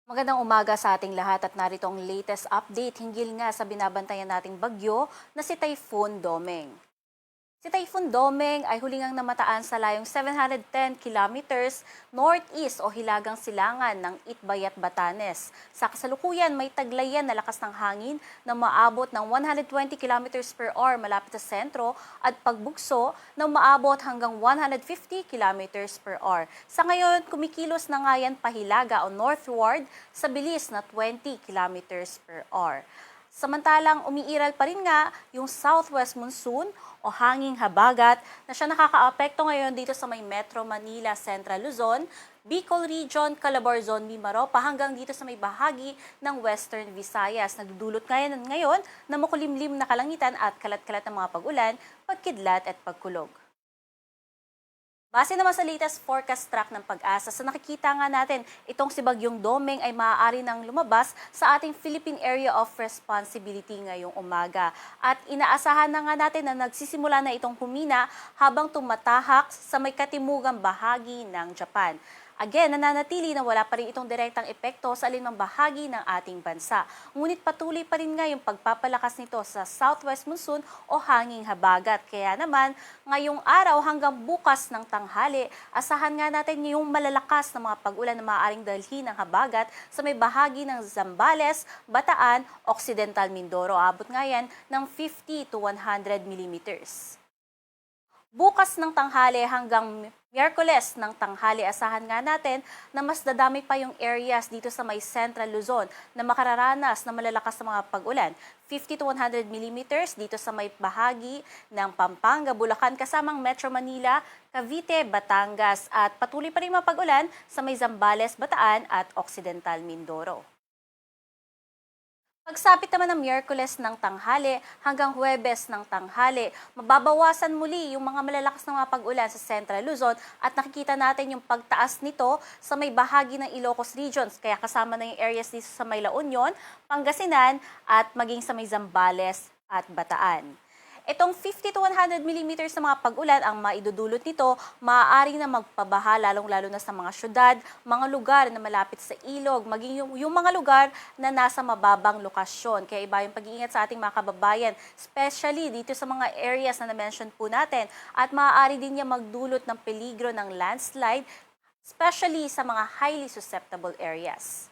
Magandang umaga sa ating lahat at narito ang latest update hinggil nga sa binabantayan nating bagyo na si Typhoon Domeng. Si Typhoon Domeng ay hulingang namataan sa layong 710 kilometers northeast o hilagang silangan ng Itbayat, Batanes. Sa kasalukuyan, may taglayan na lakas ng hangin na maabot ng 120 kilometers per hour malapit sa sentro at pagbugso na maabot hanggang 150 kilometers per hour. Sa ngayon, kumikilos na nga yan pahilaga o northward sa bilis na 20 kilometers per hour. Samantalang umiiral pa rin nga yung southwest monsoon o hanging habagat na siya nakakaapekto ngayon dito sa may Metro Manila, Central Luzon, Bicol Region, Calabarzon, Mimaropa hanggang dito sa may bahagi ng Western Visayas. Nagdudulot ngayon na makulimlim na kalangitan at kalat-kalat ng mga pag-ulan, pagkidlat at pagkulog. Base naman sa latest forecast track ng Pag-asa, sa nakikita nga natin, itong si Bagyong Domeng ay maaari nang lumabas sa ating Philippine Area of Responsibility ngayong umaga. At inaasahan na nga natin na nagsisimula na itong humina habang tumatahak sa may katimugang bahagi ng Japan. Again, nananatili na wala pa rin itong direktang epekto sa alinmang bahagi ng ating bansa. Ngunit patuloy pa rin nga yung pagpapalakas nito sa southwest monsoon o hanging habagat. Kaya naman, ngayong araw hanggang bukas ng tanghali, asahan nga natin yung malalakas na mga pag-ulan na maaaring dalhin ng habagat sa may bahagi ng Zambales, Bataan, Occidental Mindoro. Abot nga yan ng 50 to 100 millimeters. Bukas ng tanghali hanggang Miyerkules ng tanghali, asahan nga natin na mas dadami pa yung areas dito sa may Central Luzon na makararanas na malalakas na mga pag-ulan. 50 to 100 millimeters dito sa may bahagi ng Pampanga, Bulacan kasamang Metro Manila, Cavite, Batangas at patuloy pa rin mga pag-ulan sa may Zambales, Bataan at Occidental Mindoro. Pagsapit naman ng Miyerkules ng tanghali hanggang Huwebes ng tanghali, mababawasan muli yung mga malalakas na mga pag-ulan sa Central Luzon at nakikita natin yung pagtaas nito sa may bahagi ng Ilocos Regions. Kaya kasama na yung areas dito sa may La Union, Pangasinan at maging sa may Zambales at Bataan. Itong 50 to 100 millimeters na mga pag-ulan ang maidudulot nito, maaari na magpabaha lalong-lalo na sa mga syudad, mga lugar na malapit sa ilog, maging yung mga lugar na nasa mababang lokasyon. Kaya iba yung pag-iingat sa ating mga kababayan, especially dito sa mga areas na na-mention po natin. At maaari din niya magdulot ng peligro ng landslide, especially sa mga highly susceptible areas.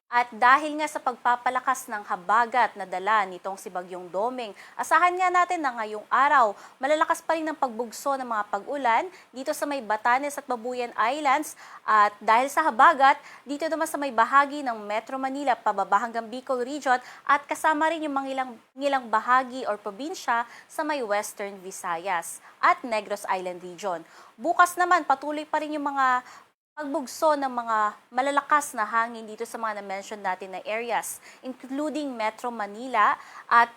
At dahil nga sa pagpapalakas ng habagat na dala nitong si Bagyong Domeng, asahan nga natin na ngayong araw, malalakas pa rin ang pagbugso ng mga pag-ulan dito sa may Batanes at Babuyan Islands. At dahil sa habagat, dito naman sa may bahagi ng Metro Manila, pababa hanggang Bicol Region at kasama rin yung mga ilang bahagi or probinsya sa may Western Visayas at Negros Island Region. Bukas naman, patuloy pa rin yung mga pagbugso ng mga malalakas na hangin dito sa mga na-mention natin na areas, including Metro Manila at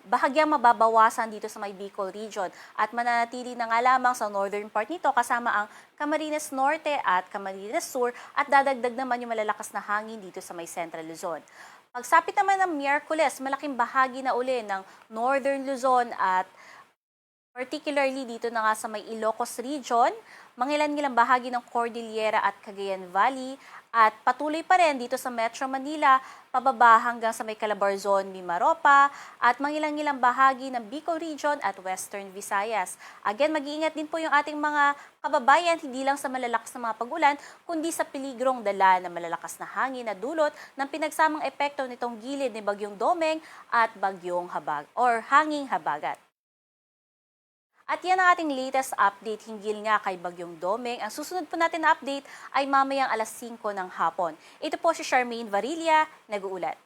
bahagyang mababawasan dito sa may Bicol Region. At mananatili na nga lamang sa northern part nito kasama ang Camarines Norte at Camarines Sur at dadagdag naman yung malalakas na hangin dito sa may Central Luzon. Pagsapit naman ng Miyerkules, malaking bahagi na uli ng Northern Luzon at particularly dito na nga sa may Ilocos Region, mangilan-ngilang bahagi ng Cordillera at Cagayan Valley, at patuloy pa rin dito sa Metro Manila, pababa hanggang sa may Calabarzon, Mimaropa, at mangilan-ngilang bahagi ng Bicol Region at Western Visayas. Again, mag-iingat din po yung ating mga kababayan, hindi lang sa malalakas na mga pag-ulan, kundi sa peligrong dala na malalakas na hangin na dulot ng pinagsamang epekto nitong gilid ni Bagyong Domeng at Bagyong Habag or Hanging Habagat. At yan ang ating latest update hinggil nga kay Bagyong Domeng. Ang susunod po natin na update ay mamayang alas 5 ng hapon. Ito po si Charmaine Varilla, nag-uulat.